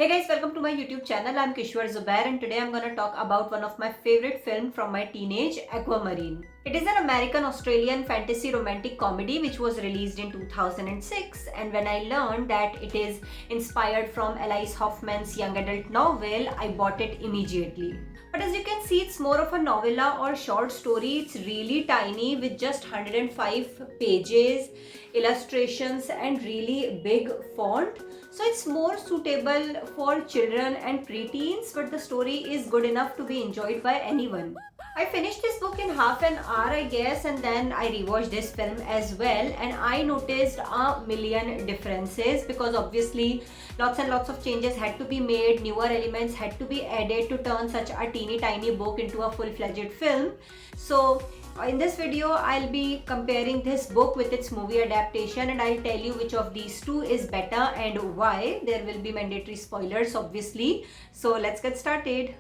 Hey guys, welcome to my YouTube channel. I'm Kishwar Zubair and today I'm gonna talk about one of my favorite films from my teenage, Aquamarine. It is an American-Australian fantasy romantic comedy which was released in 2006, and when I learned that it is inspired from Alice Hoffman's young adult novel, I bought it immediately. But as you can see, it's more of a novella or short story. It's really tiny with just 105 pages, illustrations and really big font. So it's more suitable for children and preteens, but the story is good enough to be enjoyed by anyone. I finished this book in half an hour, I guess, and then I rewatched this film as well, and I noticed a million differences because obviously lots and lots of changes had to be made, newer elements had to be added to turn such a teeny tiny book into a full-fledged film. So in this video, I'll be comparing this book with its movie adaptation and I'll tell you which of these two is better and why. There will be mandatory spoilers obviously. So let's get started.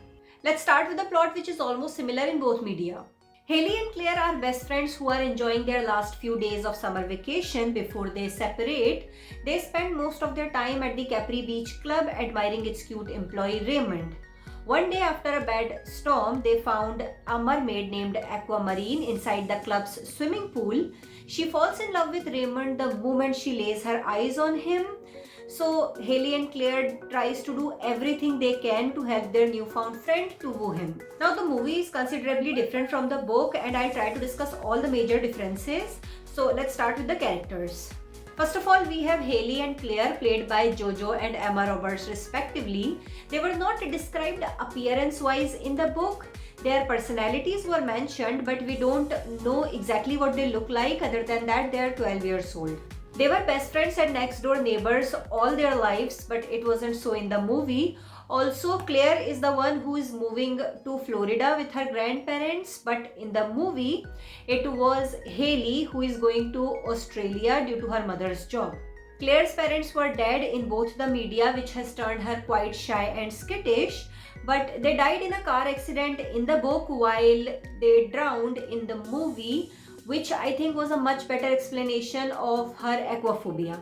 Let's start with the plot, which is almost similar in both media. Haley and Claire are best friends who are enjoying their last few days of summer vacation before they separate. They spend most of their time at the Capri Beach Club admiring its cute employee Raymond. One day after a bad storm, they found a mermaid named Aquamarine inside the club's swimming pool. She falls in love with Raymond the moment she lays her eyes on him. So Haley and Claire tries to do everything they can to help their newfound friend to woo him. Now the movie is considerably different from the book and I'll try to discuss all the major differences. So let's start with the characters. First of all, we have Haley and Claire played by Jojo and Emma Roberts respectively. They were not described appearance-wise in the book. Their personalities were mentioned, but we don't know exactly what they look like. Other than that, they are 12 years old. They were best friends and next-door neighbors all their lives, but it wasn't so in the movie. Also, Claire is the one who is moving to Florida with her grandparents, but in the movie, it was Haley who is going to Australia due to her mother's job. Claire's parents were dead in both the media, which has turned her quite shy and skittish, but they died in a car accident in the book while they drowned in the movie, which I think was a much better explanation of her aquaphobia.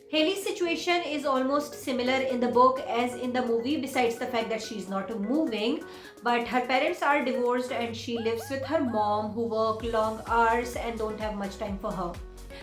Haley's situation is almost similar in the book as in the movie, besides the fact that she's not moving, but her parents are divorced and she lives with her mom who work long hours and don't have much time for her.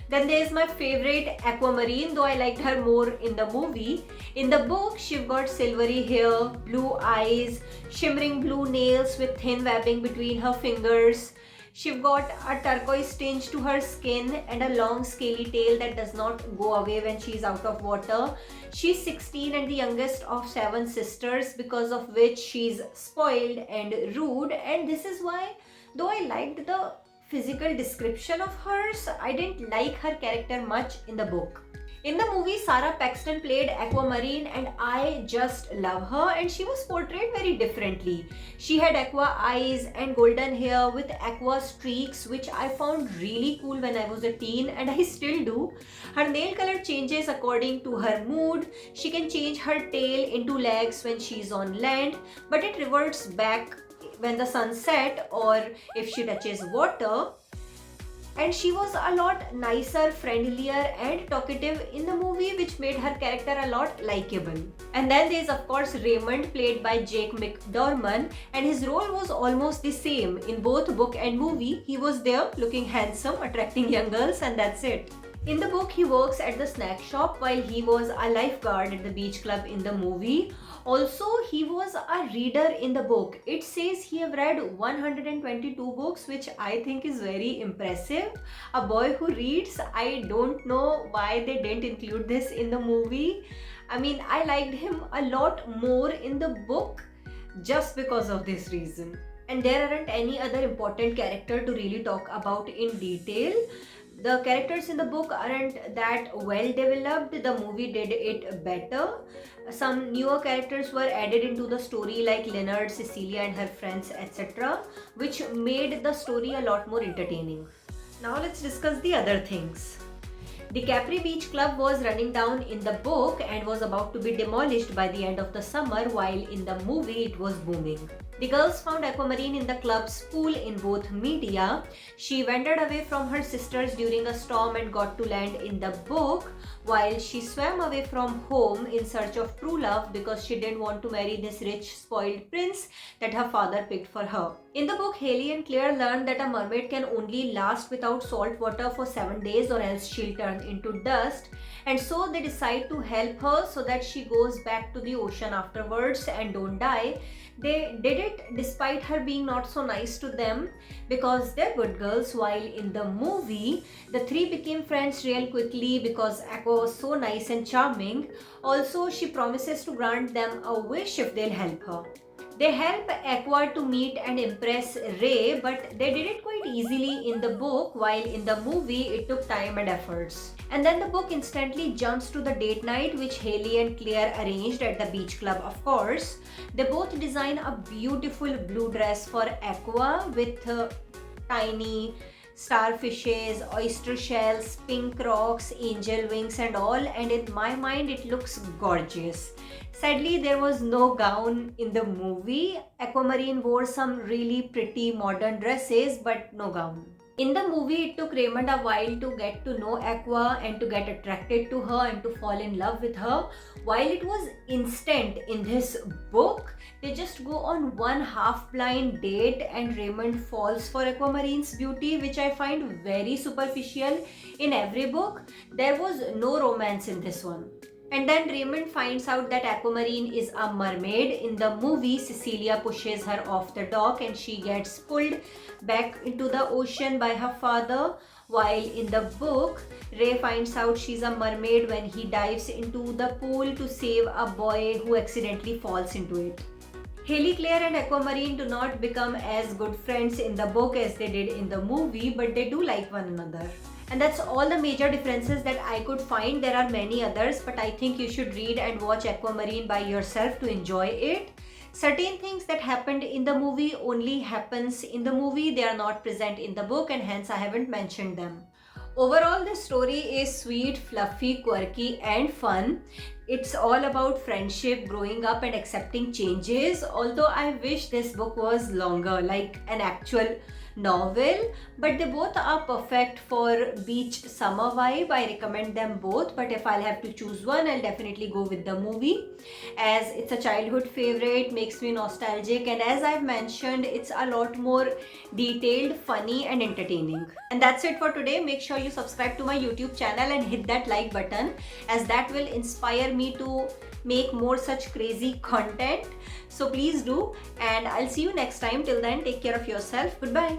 Then there's my favorite Aquamarine, though I liked her more in the movie. In the book, she's got silvery hair, blue eyes, shimmering blue nails with thin webbing between her fingers. She's got a turquoise tinge to her skin and a long scaly tail that does not go away when she's out of water. She's 16 and the youngest of 7 sisters, because of which she's spoiled and rude, and this is why, though I liked the physical description of hers, I didn't like her character much in the book. In the movie, Sarah Paxton played Aquamarine and I just love her, and she was portrayed very differently. She had aqua eyes and golden hair with aqua streaks, which I found really cool when I was a teen and I still do. Her nail color changes according to her mood. She can change her tail into legs when she's on land, but it reverts back when the sun sets or if she touches water. And she was a lot nicer, friendlier and talkative in the movie, which made her character a lot likable. And then there's of course Raymond, played by Jake McDorman, and his role was almost the same in both book and movie. He was there looking handsome, attracting young girls, and that's it. In the book, he works at the snack shop while he was a lifeguard at the beach club in the movie. Also, he was a reader in the book. It says he have read 122 books, which I think is very impressive. A boy who reads, I don't know why they didn't include this in the movie. I mean, I liked him a lot more in the book just because of this reason. And there aren't any other important character to really talk about in detail. The characters in the book aren't that well developed. The movie did it better. Some newer characters were added into the story, like Leonard, Cecilia and her friends, etc., which made the story a lot more entertaining. Now let's discuss the other things. The Capri Beach Club was running down in the book and was about to be demolished by the end of the summer, while in the movie it was booming. The girls found Aquamarine in the club's pool in both media. She wandered away from her sisters during a storm and got to land in the book, while she swam away from home in search of true love because she didn't want to marry this rich, spoiled prince that her father picked for her. In the book, Haley and Claire learn that a mermaid can only last without salt water for 7 days or else she'll turn into dust, and so they decide to help her so that she goes back to the ocean afterwards and don't die. They did it despite her being not so nice to them because they're good girls, while in the movie, the three became friends real quickly because Aqua was so nice and charming. Also, she promises to grant them a wish if they'll help her. They help Aqua to meet and impress Ray, but they did it quite easily in the book, while in the movie it took time and efforts. And then the book instantly jumps to the date night which Haley and Claire arranged at the beach club, of course. They both design a beautiful blue dress for Aqua with tiny starfishes, oyster shells, pink rocks, angel wings and all, and in my mind it looks gorgeous. Sadly, there was no gown in the movie. Aquamarine wore some really pretty modern dresses but no gown. In the movie, it took Raymond a while to get to know Aqua and to get attracted to her and to fall in love with her. While it was instant in this book, they just go on one half-blind date and Raymond falls for Aquamarine's beauty, which I find very superficial. In every book, there was no romance in this one. And then Raymond finds out that Aquamarine is a mermaid. In the movie, Cecilia pushes her off the dock and she gets pulled back into the ocean by her father. While in the book, Ray finds out she's a mermaid when he dives into the pool to save a boy who accidentally falls into it. Haley, Claire and Aquamarine do not become as good friends in the book as they did in the movie, but they do like one another. And that's all the major differences that I could find. There are many others, but I think you should read and watch Aquamarine by yourself to enjoy it. Certain things that happened in the movie only happens in the movie. They are not present in the book and hence I haven't mentioned them. Overall, the story is sweet, fluffy, quirky and fun. It's all about friendship, growing up and accepting changes. Although I wish this book was longer, like an actual novel, but they both are perfect for beach summer vibe. I recommend them both, but if I'll have to choose one, I'll definitely go with the movie as it's a childhood favorite, makes me nostalgic, and as I've mentioned, it's a lot more detailed, funny and entertaining. And that's it for today. Make sure you subscribe to my YouTube channel and hit that like button as that will inspire me to make more such crazy content. So please do, and I'll see you next time. Till then, take care of yourself. Goodbye.